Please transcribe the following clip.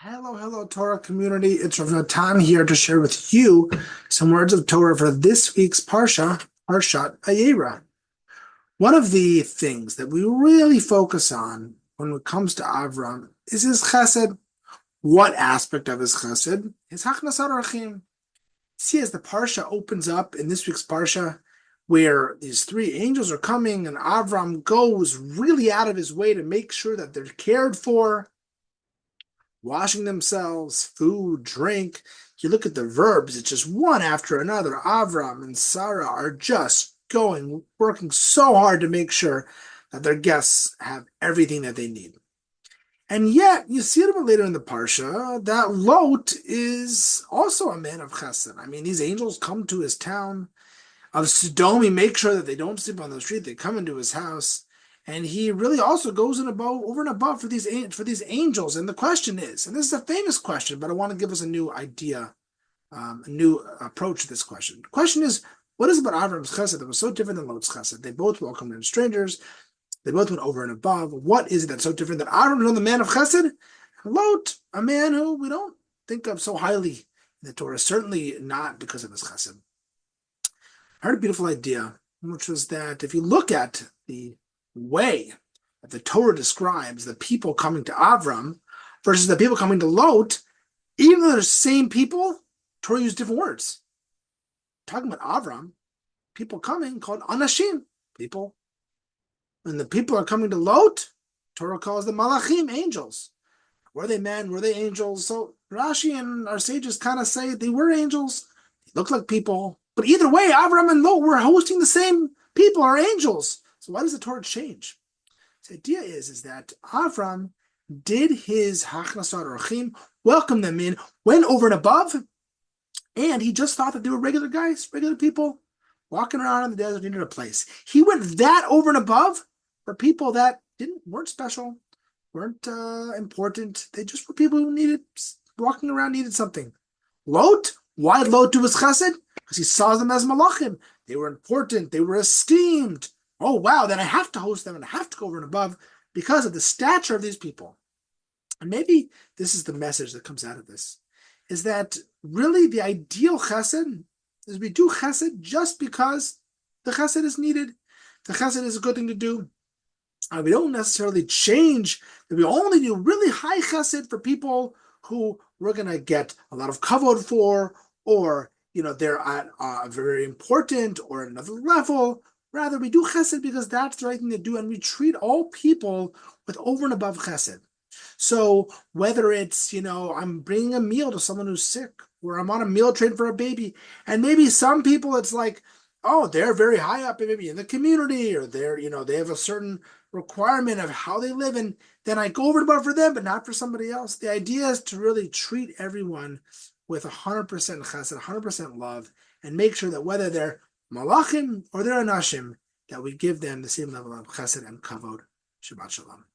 Hello, Torah community. It's Rav Natan here to share with you some words of Torah for this week's parsha, Parshat Vayera. One of the things that we really focus on when it comes to Avram is his chesed. What aspect of his chesed? His hachnasat orachim. See, as the parsha opens up in this week's parsha, where these three angels are coming and Avram goes really out of his way to make sure that they're cared for, washing themselves, food, drink. You look at the verbs, it's just one after another. Avram and Sarah are just working so hard to make sure that their guests have everything that they need. And yet, you see a little bit later in the parsha that Lot is also a man of chesed. I mean, these angels come to his town of Sodom. He makes sure that they don't sleep on the street. They come into his house. And he really also goes over and above for these angels. And the question is, and this is a famous question, but I want to give us a new idea, a new approach to this question. The question is, what is about Avram's chesed that was so different than Lot's chesed? They both welcomed in strangers. They both went over and above. What is it that's so different that Avram is the man of chesed, and Lot, a man who we don't think of so highly in the Torah, certainly not because of his chesed? I heard a beautiful idea, which was that if you look at the way that the Torah describes the people coming to Avram versus the people coming to Lot, even though they're the same people, Torah used different words. Talking about Avram, people coming called anashim, people. When the people are coming to Lot, Torah calls them malachim, angels. Were they men? Were they angels? So Rashi and our sages kind of say they were angels. They look like people. But either way, Avram and Lot were hosting the same people, are angels. So why does the Torah change? The idea is that Avram did his hachnasat orachim, welcomed them in, went over and above, and he just thought that they were regular guys, regular people, walking around in the desert, needed a place. He went that over and above for people that weren't special, weren't important. They just were people who walking around, needed something. Lot, why did Lot do his chesed? Because he saw them as malachim. They were important. They were esteemed. Oh, wow, then I have to host them and I have to go over and above because of the stature of these people. And maybe this is the message that comes out of this, is that really the ideal chesed is we do chesed just because the chesed is needed. The chesed is a good thing to do. We don't necessarily change that we only do really high chesed for people who we're going to get a lot of kavod for, or they're at very important or another level. Rather, we do chesed because that's the right thing to do, and we treat all people with over and above chesed. So whether it's, I'm bringing a meal to someone who's sick, or I'm on a meal train for a baby, and maybe some people it's like, oh, they're very high up maybe in the community, or they have a certain requirement of how they live, and then I go over and above for them, but not for somebody else. The idea is to really treat everyone with 100% chesed, 100% love, and make sure that whether they're malachim or they're anashim, that we give them the same level of chesed and kavod. Shabbat shalom.